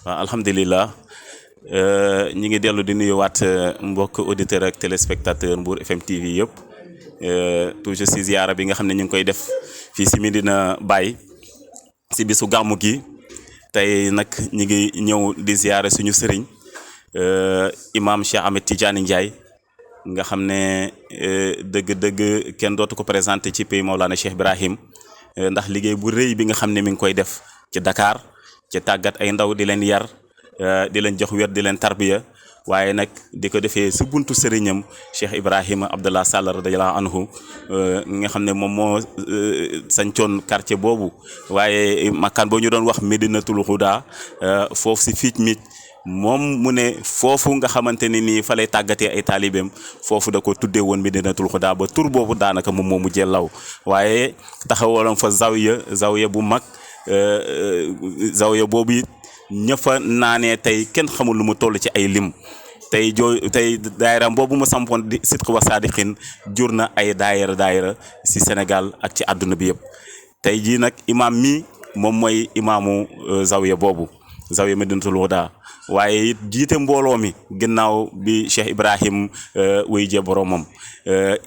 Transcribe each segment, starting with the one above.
waaw alhamdulilah ñi ngi dellu di nuyuwaat mbokk auditeur ak téléspectateur Mbour FM TV yëpp toujours si ziara bi nga xam ne ñu ngi koy def fii si Medina Baye si bisu gàmmu gi tey nag ñi ngi ñëw di ziara suñu sëriñ imam Cheikh Ahmed Tidiane Ndiaye nga xam ne dëgg-dëgg kenn dootu ko présenté ci pays Maulana Cheikh Ibrahim ndax liggéey bu rëy bi nga xam ne mi ngi koy def ci Dakar ci tàggat ay ndaw di leen yar di leen jox wér di leen tarbiya waaye nag di ko defee si buntu sëriñam Cheikh Ibrahima Abdallah Sall radiyallahu anhu nga xam ne moom moo sancoon quartier boobu waaye makkaan boo ñu doon wax Medinatul Huda foofu si fiic mi moom mu ne foofu nga xamante ne nii fa lay tàggatee ay taalibeem foofu da ko tuddee woon Medinatul Huda ba tur boobu daanaka moom moo mujjee law waaye taxawaloon fa zawiya bu mag zawiya boobu it ña fa naanee tey kenn xamul lu mu toll ci ay lim tey daayira boobu mu sampoon di Sidq wa Sadiqin jur na ay daayira si Sénégal ak ci àdduna bi yëpp tey jii nag imaam mi moom mooy imaamu zawiya boobu zawiya Medinatul Huda waaye it jiite mbooloo mi ginnaaw bi Cheikh Ibrahim wuy jee boromam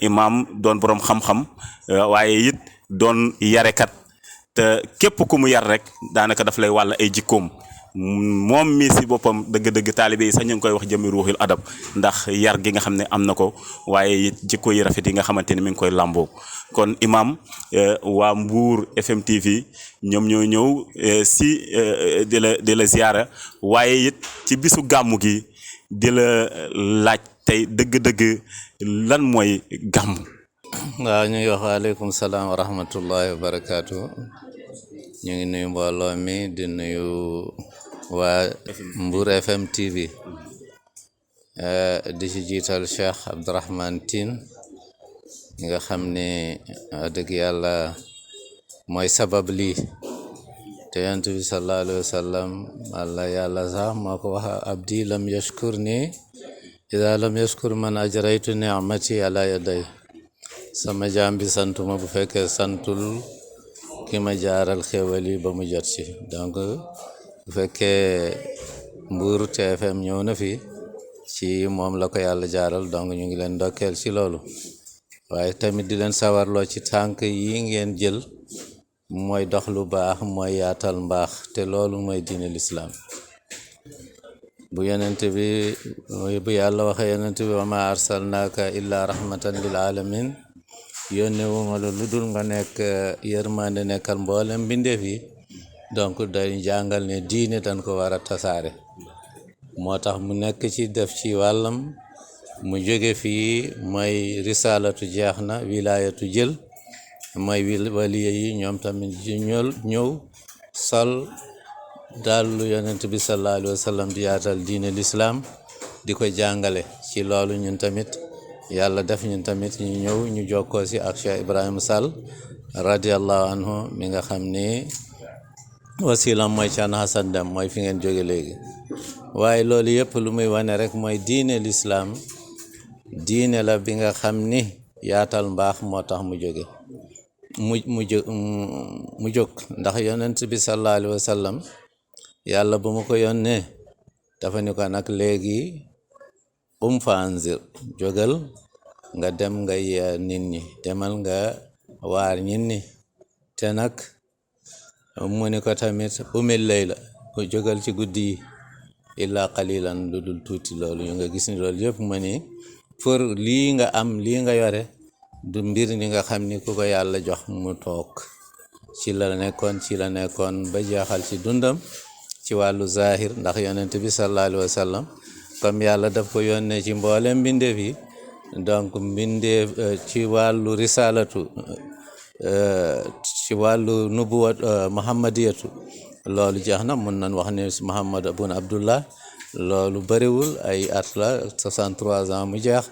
imaam doon borom xam-xam waaye it doon yarekat te képp ku mu yar rek daanaka daf lay wàll ay jikkoom moom mi si boppam dëgg-dëgg taalibe yi sax ñu ngi koy wax jëmmi ruuxil adab ndax yar gi nga xam ne am na ko waaye it jikko yi rafet yi nga xamante ne mi ngi koy làmboo kon imam waa Mbour FM TV ñoom ñoo ñëw si di la ziara waaye it ci bisu gàmmu gi di la laaj tey dëgg-dëgg lan mooy gàmmu. waaw ñu ngi wax waaleykum salaam wa rahmatullahi wa barakaatu ñu ngi nuyu mbooloo mi di nuyu waa Mbour FM TV di ci jiital Cheikh Abdourahmane Tine nga xam ne dëgg yàlla mooy sabab lii te yonent bi sallallahu alayhi wa sallam Allah yàlla sax moo ko wax abdi lam yashkur ni ida lam yashkur man ajraytu ni'mati ala yaday sama jaam bi santuma bu fekkee santul ki ma jaaral xéwal yi ba mu jot ci donc bu fekkee Mbour TFM ñëw na fi ci moom la ko yàlla jaaral donc ñu ngi leen ndokkeel ci loolu waaye tamit di leen sawarloo ci tànk yi ngeen jël mooy dox lu baax mooy yaatal mbaax te loolu mooy diine l'islam bu yonent bi bu yàlla waxee yonent bi wa ma arsalnaaka illa rahmatan lil alamin yónne wuma la lu dul nga nekk yërmande nekkal mboolem mbindeef yi donc day jàngal ne diine dañ ko war a tasaare moo tax mu nekk ci def ci wàllam mu jóge fii mooy risalatu jeex na wilayatu jël mooy waliya yi ñoom tamit ñëw sol dallu yonent bi sallallahu alayhi wa sallam di yaatal diine l'islam di ko jàngale ci loolu ñun tamit yàlla def ñun tamit ñu ñëw ñu jokkoo si ak Cheikh Ibrahima Sall radiallahu anhu mi nga xam ni wasilam mooy Thierno Hassane Dème mooy fi ngeen jóge léegi waaye loolu yëpp lu muy wane rek mooy diine l'islam diine la bi nga xam ni yaatal mbaax moo tax mu jóge mu jóg ndax yonent bi sallallahu alayhi wa sallam yàlla bu mu ko yónnee dafa ni ko nag léegi fa anzir jógal nga dem nga yee nit ñi demal nga waar nit ñi te nag mu ni ko tamit umil layla ku jógal ci guddi yi illa qalilan lu dul tuuti loolu yu nga gis ni loolu yëpp mu ni pour lii nga am lii nga yore du mbir ni nga xam ni ku ko yàlla jox mu toog ci la nekkoon ba jeexal ci dundam ci wàllu zahir ndax yonent bi sallallahu alayhi wa sallam comme yàlla daf ko yónnee ci mboolem mbindeef yi donc mbindeef ci wàllu risalatu ci wàllu nubuwat muhammadiyatu loolu jeex na mun nañ wax ne Muhammad ibn Abdullah loolu bëriwul ay at la 63 ans mu jeex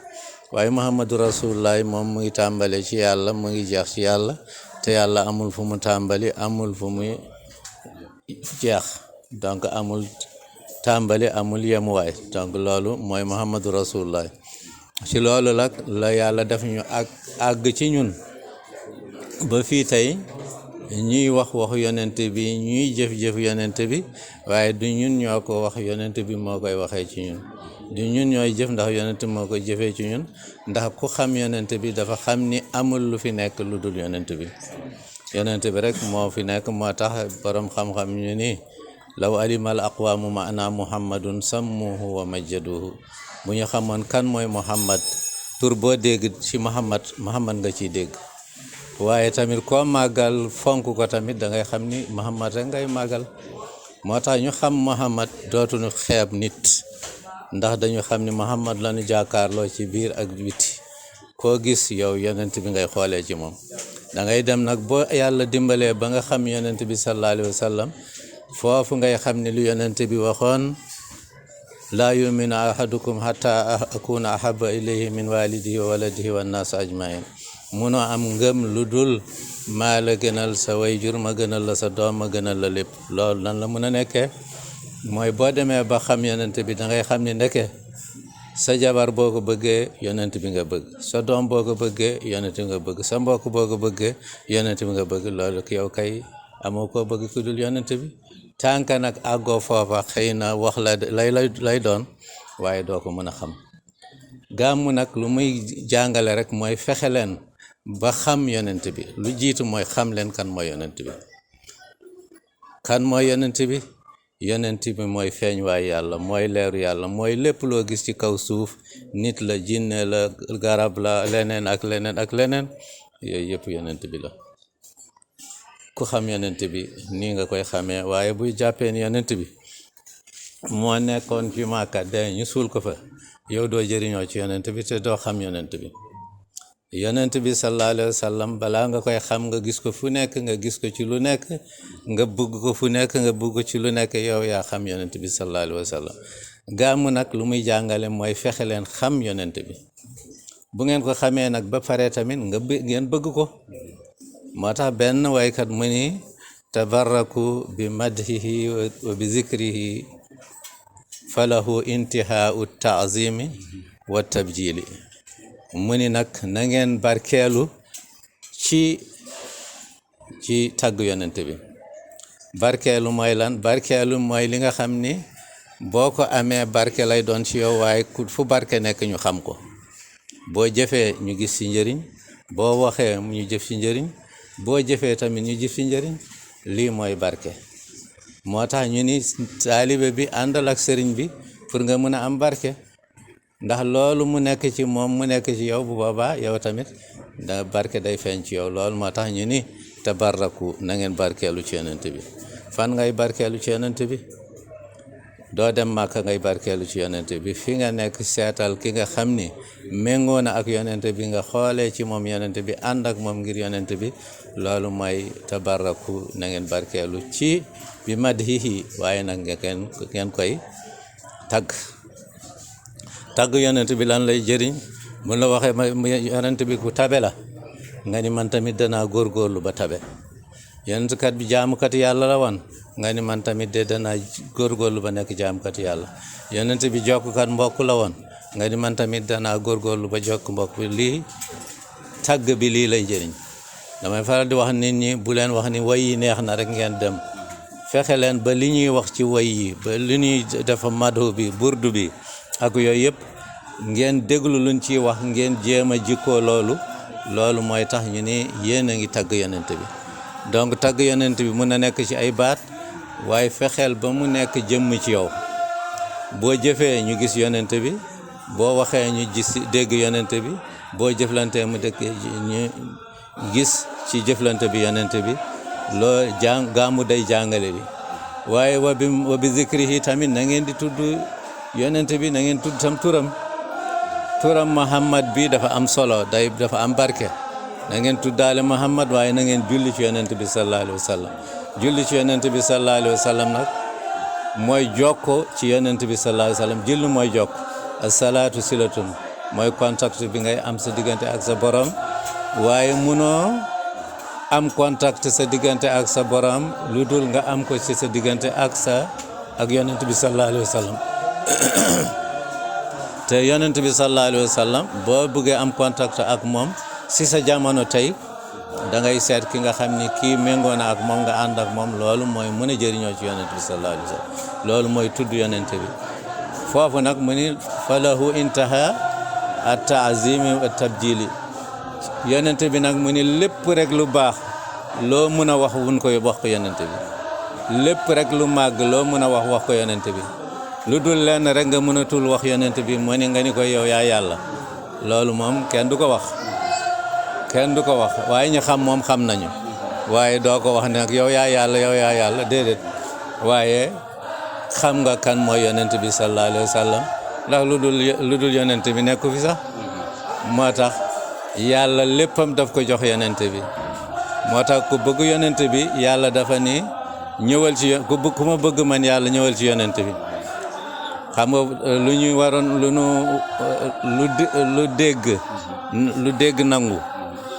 waaye Muhammadu Rasulullah moom mu ngi tàmbale ci yàlla mu ngi jeex ci yàlla te yàlla amul fu mu tàmbali amul fu mu jeex donc amul tàmbali amul yemuwaay donc loolu mooy Muhammadu Rasulullah ci loolu nag la yàlla def ñu àgg ci ñun ba fii tey ñuy wax waxu yonent bi ñuy jëf-jëf yonent bi waaye du ñun ñoo ko wax yonent bi moo koy waxee ci ñun du ñun ñooy jëf ndax yonent moo koy jëfee ci ñun ndax ku xam yonent bi dafa xam ni amul lu fi nekk lu dul yonent bi rek moo fi nekk moo tax borom xam-xam ñu ni law alimal aqwaamu maana muhammadun sammuhu wa majjaduhu bu ñu xamoon kan mooy muhammad tur boo dégg ci muhammad nga ciy dégg waaye tamit koo màggal fonk ko tamit da ngay xam ni muhammad rek ngay màggal moo tax ñu xam muhammad dootuñu xeeb nit ndax dañu xam ni muhammad lañu jàkkaarloo ci biir ak biti koo gis yow yonent bi ngay xoolee ci moom da ngay dem nag boo yàlla dimbalee ba nga xam yonent bi sallallahu alayhi wa sallam foofu ngay xam ni lu yonent bi waxoon laa yuminu ahadukum hatta akuna ahaba ilayhi min walidihi wa waladihi wa nnaas ajmain munoo am ngëm lu dul maa la gënal sa wayjur ma gënal la sa doom ma gënal la lépp loolu nan la mën a nekkee mooy boo demee ba xam yonent bi da ngay xam ni ndeke sa jabar boo ko bëggee yonent bi nga bëgg sa doom boo ko bëggee yonent bi nga bëgg sa mbokk boo ko bëggee yonent bi nga bëgg loolu yow kay amoo koo bëgg ku dul yonent bi tànka nag àggoo foofa xëy na wax la lay doon waaye doo ko mën a xam gàmmu nag lu muy jàngale rek mooy fexe leen ba xam yonent bi lu jiitu mooy xam leen kan mooy yonent bi yonent bi mooy feeñ waay yàlla mooy leeru yàlla mooy lépp loo gis ci kaw suuf nit la jinne la garab la leneen ak leneen yooyu yëpp yonent bi la ku xam yonent bi nii nga koy xamee waaye buy jàppee ni yonent bi moo nekkoon ci Màkka de ñu suul ko fa yow doo jëriñoo ci yonent bi te doo xam yonent bi sallallahu alayhi wa sallam balaa nga koy xam nga gis ko fu nekk nga gis ko ci lu nekk nga bëgg ko fu nekk nga bëgg ko ci lu nekk yow yaa xam yonent bi sallallahu alayhi wa sallam gàmmu nag lu muy jàngale mooy fexe leen xam yonent bi bu ngeen ko xamee nag ba pare tamit ngeen bëgg ko moo tax benn waykat mu ni tabarraku bi madhihi wa bi zikrihi falahu intihaau taazimi wa tabjili mu ni nag na ngeen barkeelu ci tagg yonent bi barkeelu mooy lan barkeelu mooy li nga xam ni boo ko amee barke lay doon ci yow waaye fu barke nekk ñu xam ko boo jëfee ñu gis ci njëriñ boo waxee ñu jëf ci njëriñ boo jëfee tamit ñu jëf ci njëriñ lii mooy barke moo tax ñu ni taalibe bi àndal ak sëriñ bi pour nga mën a am barke ndax loolu mu nekk ci moom mu nekk ci yow bu boobaa yow tamit da barke day feeñ ci yow loolu moo tax ñu ni tabarraku na ngeen barkeelu ci yonent bi fan ngay barkeelu ci yonent bi doo dem Màkka ngay barkeelu ci yonent bi fi nga nekk seetal ki nga xam ni méngoo na ak yonent bi nga xoolee ci moom yonent bi ànd ak moom ngir yonent bi loolu mooy tabarraku na ngeen barkeelu ci bi madhihi waaye nag ngeen koy tagg yonent bi lan lay jëriñ bu la waxee yonent bi ku tabe la nga ni man tamit danaa góorgóorlu ba tabe yonent kat bi jaamukat yàlla la woon nga ni man tamit de danaa góorgóorlu ba nekk jaamukat yàlla yonent bi jokkkat mbokk la woon nga ni man tamit danaa góorgóorlu ba jokk mbokk bi lii tagg bi lii lay jëriñ damay faral di wax nit ñi bu leen wax ni way yi neex na rek ngeen dem fexe leen ba li ñuy wax ci way yi ba li ñuy dafa mado bi burdu bi ak yooyu yëpp ngeen déglu luñ ciy wax ngeen jéem a jikkoo loolu mooy tax ñu ni yéen a ngi tagg yonent bi donc tagg yonent bi mën na nekk ci ay baat waaye fexeel ba mu nekk jëmm ci yow boo jëfee ñu gis yonent bi boo waxee ñu dégg yonent bi boo jëflantee mu dëkk ñu gis ci jëflante bi yonent bi loo gàmmu day jàngale bi waaye wa bi zikrihi tamit na ngeen di tudd yonent bi na ngeen tudd tam turam Muhammad bi dafa am solo dafa am barke na ngeen tuddaale Muhammad waaye na ngeen julli ci yonent bi sallallahu alayhi wa sallam julli ci yonent bi sallallahu alayhi wa sallam nag mooy jokko ci yonent bi sallallahu alayhi wa sallam julli mooy jokk asalaatu silatun mooy contact bi ngay am sa diggante ak sa borom waaye munoo am contact sa diggante ak sa borom lu dul nga am ko ci sa diggante ak yonent bi sallallahu alayhi wa sallam te yonent bi sallallahu alayhi wa sallam boo bëggee am contact ak moom si sa jamono tey da ngay seet ki nga xam ni kii méngoo na ak moom nga ànd ak moom loolu mooy mën a jëriñoo ci yonent bi sallallahu alayhi wa sallam loolu mooy tudd yonent bi foofu nag mu ni falahu intaha at taazimi wa tabjili yonent bi nag mu ni lépp rek lu baax loo mën a wax wun koy wax ko yonent bi lépp rek lu màgg loo mën a wax ko yonent bi lu dul lenn rek nga mënatul wax yonent bi mu ni nga ni ko yow yaa yàlla loolu moom kenn du ko wax waaye ñu xam moom xam nañu waaye doo ko wax nag yow yaa yàlla déedéet waaye xam nga kan mooy yonent bi sallallahu alayhi wa sallam ndax lu dul yonent bi nekku fi sax moo tax yàlla léppam daf ko jox yonent bi moo tax ku bëgg yonent bi yàlla dafa ni ñëwal ci ku ma bëgg man yàlla ñëwal ci yonent bi xam nga lu ñuy waroon lu dégg nangu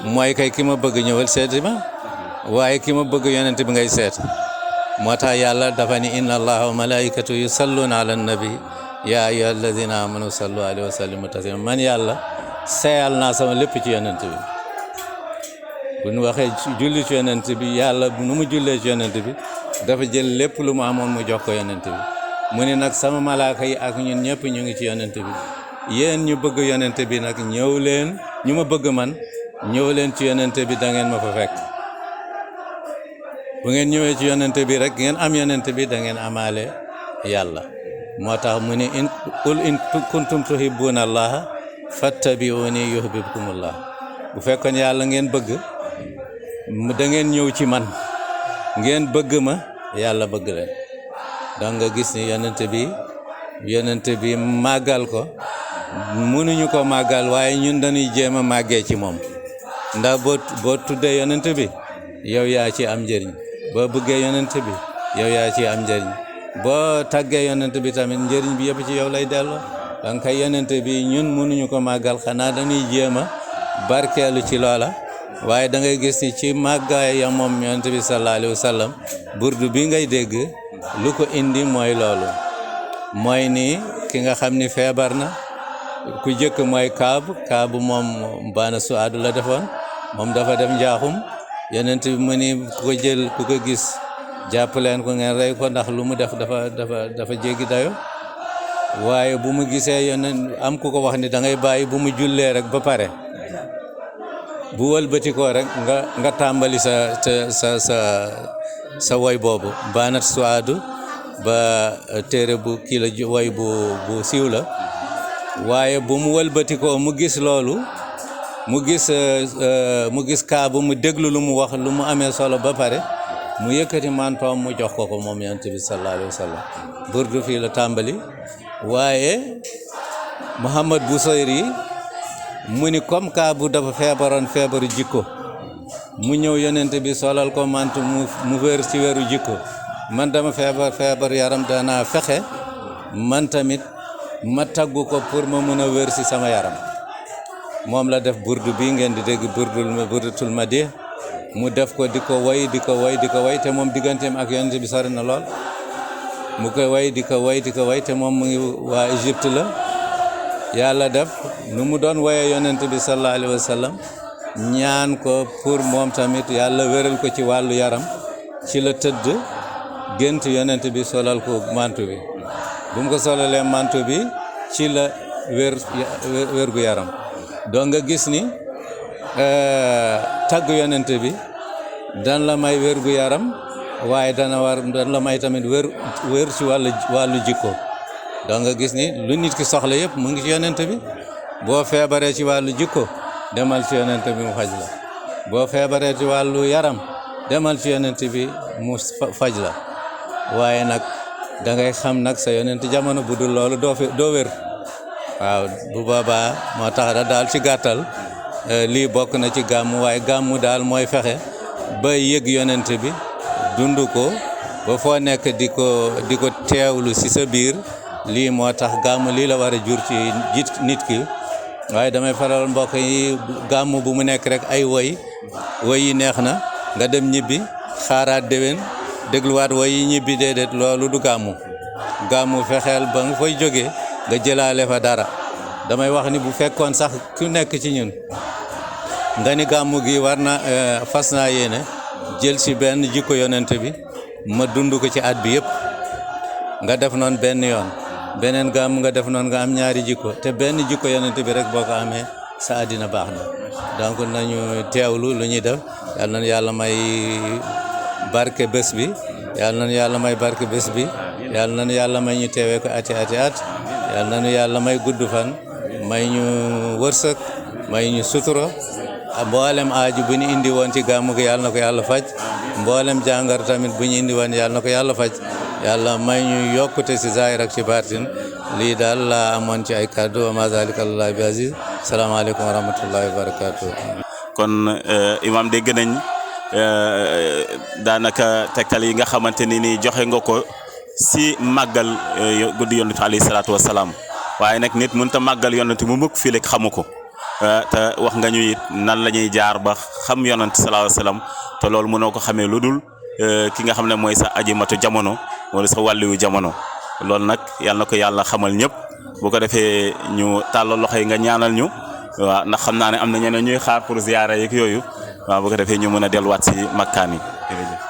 mooy kay ki ma bëgg ñëwal seeti ma waaye ki ma bëgg yonent bi ngay seet moo tax yàlla dafa ni inna allaha wa malaikatu yusalluna ala nabi ya ayyuha alladina amanu sallu alayhi wa sallimu taslima man yàlla seyal naa sama lépp ci yonent bi bu ñu waxee julli ci yonent bi yàlla nu mu jullee ci yonent bi dafa jël lépp lu mu amoon mu jox ko yonent bi mu ni nag sama malaaka yi ak ñun ñëpp ñu ngi ci yonent bi yéen ñu bëgg yonent bi nag ñëw leen ñu ma bëgg man ñëw leen ci yonent bi da ngeen ma fa fekk bu ngeen ñëwee ci yonent bi rek ngeen am yonent bi da ngeen amaale yàlla moo tax mu ni qul in kuntum tuhibbuna allaha fattabi'uni yuhibbukumullah bu fekkoon yàlla ngeen bëgg da ngeen ñëw ci man ngeen bëgg ma yàlla bëgg leen donc nga gis ni yonent bi màggal ko mënuñu ko màggal waaye ñun dañuy jéem a màggee ci moom ndax boo tuddee yonent bi yow yaa ci am njëriñ boo bëggee yonent bi yow yaa ci am njëriñ boo tàggee yonent bi tamit njëriñ bi yëpp ci yow lay delloo donc kay yonent bi ñun mënuñu ko màggal xanaa dañuy jéem a barkeelu ci loola waaye da ngay gis ni ci màggaay ya moom yonent bi sallallahu alayhi wa sallam burdu bi ngay dégg lu ko indi mooy loolu mooy ni ki nga xam ni feebar na ku jëkk mooy kaabu moom baana suaadu la defoon moom dafa dem njaaxum yonent bi mu ni ku ko jël ku ko gis jàpp leen ko ngeen rey ko ndax lu mu def dafa jéggi dayo waaye bu mu gisee yonent am ku ko wax ni da ngay bàyyi bu mu jullee rek ba pare bu wëlbati ko rek nga tàmbali sa woy boobu baanat suaadu ba téere bu kii la woy bu siiw la waaye bu mu wëlbati ko mu gis loolu mu gis kaabu mu déglu lu mu wax lu mu amee solo ba pare mu yëkkati mantoom mu jox ko moom yonent bi sallallahu alayhi wa sallam burdu fii la tàmbali waaye Muhammad Busayri mu ni comme kaabu dafa feebaroon feebaru jikko mu ñëw yonent bi solal ko mantu mu wér ci wéru jikko man dama feebar yaram danaa fexe man tamit ma taggu ko pour ma mën a wér ci sama yaram moom la def burdu bi ngeen di dégg burdatul madih mu def ko di ko way te moom digganteem ak yonent bi sori na lool mu koy way di ko way te moom mu ngi waa Égypte la yàlla def nu mu doon waye yonent bi sallallahu alayhi wa sallam ñaan ko pour moom tamit yàlla wéral ko ci wàllu yaram ci la tëdd gént yonent bi solal ko mantu bi bu mu ko solalee mantu bi ci la wér gu yaram donc nga gis ni tagg yonent bi dan la may wér gu yaram waaye dan la may tamit wér ci wàllu jikko donc nga gis ni lu nit ki soxla yëpp mu ngi ci yonent bi boo feebaree ci wàllu jikko demal ci yonent bi mu faj la boo feebaree ci wàllu yaram demal ci yonent bi mu faj la waaye nag da ngay xam nag sa yonent jamono bu dul loolu doo wér waaw bu boobaa moo tax daal ci gàttal lii bokk na ci gàmmu waaye gàmmu daal mooy fexe ba yëg yonent bi dund ko ba foo nekk di ko teewlu ci sa biir lii moo tax gàmmu lii la war a jur ci nit ki waaye damay faral mbokk yi gàmmu bu mu nekk rek ay woy yi neex na nga dem ñibbi xaaraat déwén dégluwaat woy yi ñibbi déedéet loolu du gàmmu fexeel ba nga fay jógee nga jëlaale fa dara damay wax ni bu fekkoon sax ku nekk ci ñun nga ni gàmmu gi war na fas naa yéene jël si benn jikko yonente bi ma dund ko ci at bi yëpp nga def noonu benn yoon beneen gàmmu nga def noonu nga am ñaari jikko te benn jikko yonente bi rek boo ko amee sa àddina baax na donc nañu teewlu lu ñuy def yal nañu yàlla may barke bés bi yal nañu yàlla may barke bés bi yal nañu yàlla may ñu teewee ko ati at yal nañu yàlla may gudd fan may ñu wërsëg may ñu sutura mboolem aaju bu ñu indi woon ci gàmmu gi yàlla na ko yàlla faj mboolem jàngar tamit bu ñu indi woon yàlla na ko yàlla faj yàlla may ñu yokkute si zahir ak ci baatin lii daal laa amoon ci ay kàddu wa ma zalika alallahi bi aziz salaamaaleykum wa rahmatullahi wa barakatuh kon imam dégg nañ daanaka tegtal yi nga xamante ni joxe nga ko si màggal guddi yonent alayhi salaatu wasalaam waaye nag nit mënut a màggal yonent mu mukk fii rek xamu ko te wax nga ñu it nan la ñuy jaar ba xam yonent sallallahu alayhi wasallam te loolu mënoo ko xamee lu dul ki nga xam ne mooy sa aji matu jamono wala sa wàlliwu jamono loolu nag yal na ko yàlla xamal ñëpp bu ko defee ñu tàllal loxo yi nga ñaanal ñu waaw ndax xam naa ne am na ñeneen ñuy xaar pour ziyaara yeeg yooyu waaw bu ko defee ñu mën a delluwaat si makkaan yi jërëjëf